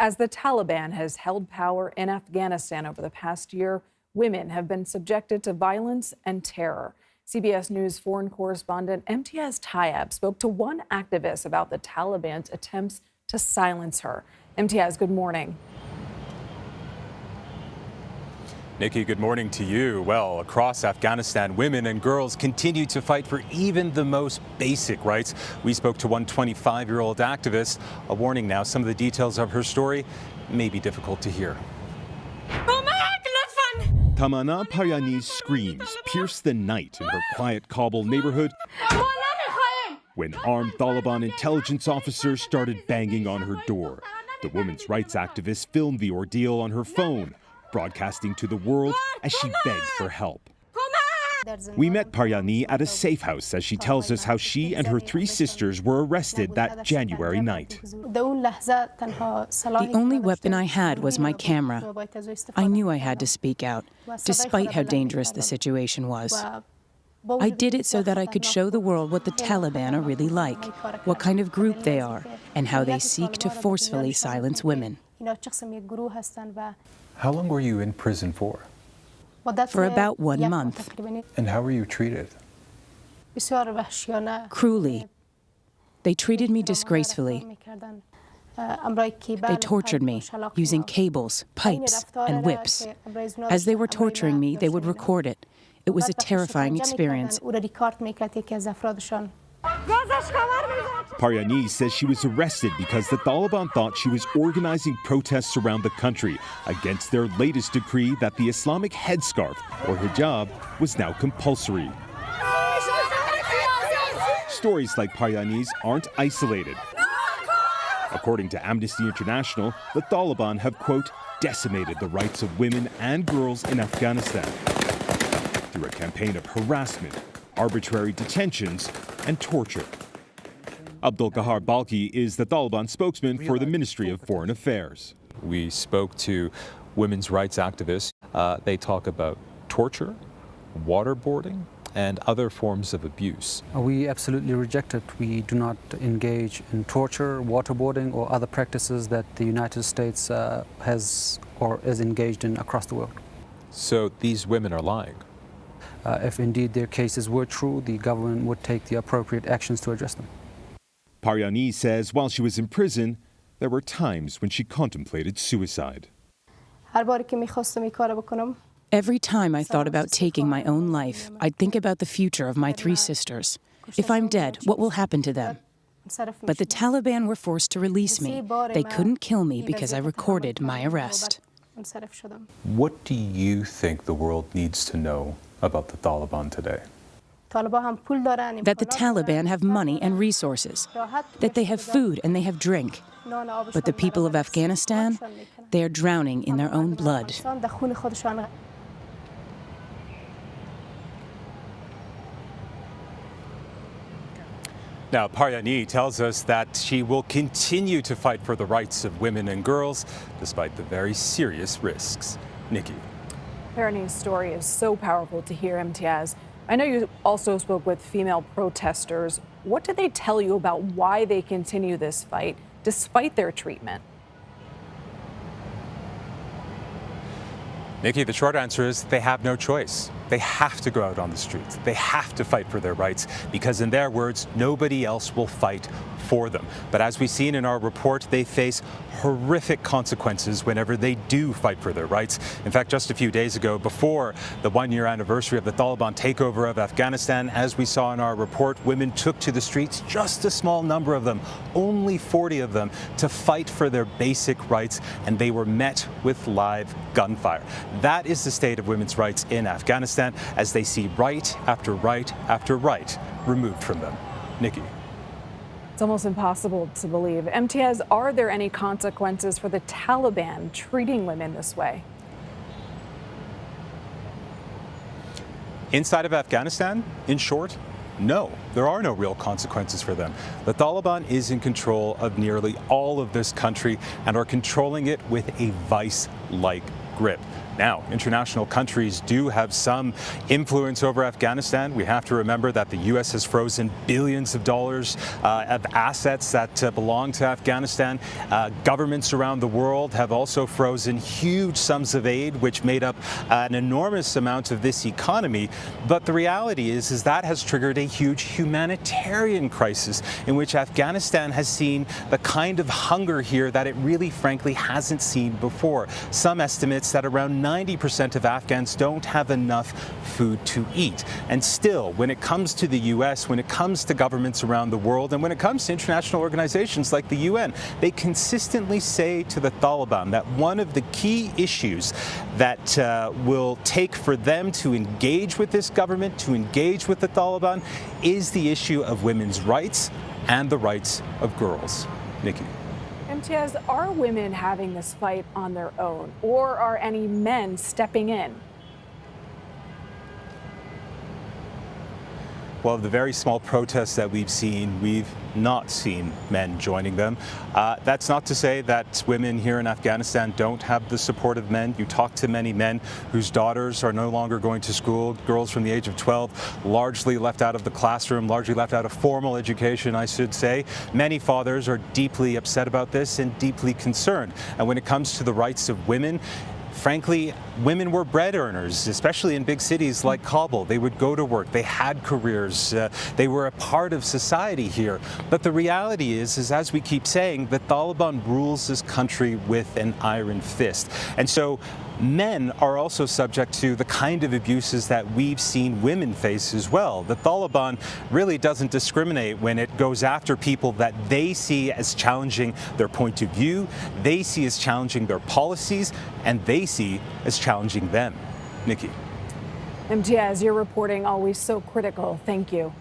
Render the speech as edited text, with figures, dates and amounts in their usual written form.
As the Taliban has held power in Afghanistan over the past year, women have been subjected to violence and terror. CBS News foreign correspondent Imtiaz Tyab spoke to one activist about the Taliban's attempts to silence her. Imtiaz, good morning. Nikki, good morning to you. Well, across Afghanistan, women and girls continue to fight for even the most basic rights. We spoke to one 25-year-old activist. A warning now, some of the details of her story may be difficult to hear. Tamana Paryani's screams pierced the night in her quiet Kabul neighborhood when armed Taliban intelligence officers started banging on her door. The women's rights activist filmed the ordeal on her phone, broadcasting to the world as she begged for help. We met Paryani at a safe house as she tells us how she and her 3 sisters were arrested that January night. The only weapon I had was my camera. I knew I had to speak out, despite how dangerous the situation was. I did it so that I could show the world what the Taliban are really like, what kind of group they are, and how they seek to forcefully silence women. How long were you in prison for? For about 1 month. And how were you treated? Cruelly. They treated me disgracefully. They tortured me using cables, pipes, and whips. As they were torturing me, they would record it. It was a terrifying experience. Paryani says she was arrested because the Taliban thought she was organizing protests around the country against their latest decree that the Islamic headscarf, or hijab, was now compulsory. Stories like Paryani's aren't isolated. According to Amnesty International, the Taliban have, quote, decimated the rights of women and girls in Afghanistan through a campaign of harassment, arbitrary detentions, and torture. Abdul Qahar Balki is the Taliban spokesman for the Ministry of Foreign Affairs. We spoke to women's rights activists. They talk about torture, waterboarding, and other forms of abuse. We absolutely reject it. We do not engage in torture, waterboarding, or other practices that the United States has or is engaged in across the world. So these women are lying? If indeed their cases were true, the government would take the appropriate actions to address them. Paryani says while she was in prison, there were times when she contemplated suicide. Every time I thought about taking my own life, I'd think about the future of my 3 sisters. If I'm dead, what will happen to them? But the Taliban were forced to release me. They couldn't kill me because I recorded my arrest. What do you think the world needs to know about the Taliban today? That the Taliban have money and resources, that they have food and they have drink. But the people of Afghanistan, they are drowning in their own blood. Now, Paryani tells us that she will continue to fight for the rights of women and girls, despite the very serious risks. Nikki. Paryani's story is so powerful to hear, Imtiaz. I know you also spoke with female protesters. What did they tell you about why they continue this fight despite their treatment? Nikki, the short answer is they have no choice. They have to go out on the streets. They have to fight for their rights because, in their words, nobody else will fight for them. But as we've seen in our report, they face horrific consequences whenever they do fight for their rights. In fact, just a few days ago, before the 1-year anniversary of the Taliban takeover of Afghanistan, as we saw in our report, women took to the streets, just a small number of them, only 40 of them, to fight for their basic rights, and they were met with live gunfire. That is the state of women's rights in Afghanistan as they see right after right after right removed from them. Nikki. It's almost impossible to believe. Imtiaz, are there any consequences for the Taliban treating women this way? Inside of Afghanistan, in short, no, there are no real consequences for them. The Taliban is in control of nearly all of this country and are controlling it with a vice-like grip. Now, international countries do have some influence over Afghanistan. We have to remember that the U.S. has frozen billions of dollars of assets that belong to Afghanistan. Governments around the world have also frozen huge sums of aid, which made up an enormous amount of this economy. But the reality is that has triggered a huge humanitarian crisis in which Afghanistan has seen the kind of hunger here that it really, frankly, hasn't seen before. Some estimates that around 90% of Afghans don't have enough food to eat. And still, when it comes to the U.S., when it comes to governments around the world, and when it comes to international organizations like the UN, they consistently say to the Taliban that one of the key issues that will take for them to engage with this government, to engage with the Taliban, is the issue of women's rights and the rights of girls. Nikki. Imtiaz, are women having this fight on their own, or are any men stepping in? Well, the very small protests that we've not seen men joining them. That's not to say that women here in Afghanistan don't have the support of men. You talk to many men whose daughters are no longer going to school, girls from the age of 12, largely left out of the classroom, largely left out of formal education, I should say. Many fathers are deeply upset about this and deeply concerned. And when it comes to the rights of women, frankly, women were bread earners, especially in big cities like Kabul. They would go to work, they had careers, they were a part of society here. But the reality is as we keep saying, the Taliban rules this country with an iron fist. And so men are also subject to the kind of abuses that we've seen women face as well. The Taliban really doesn't discriminate when it goes after people that they see as challenging their point of view, they see as challenging their policies, and they see as challenging them. Nikki. Imtiaz, your reporting always so critical. Thank you.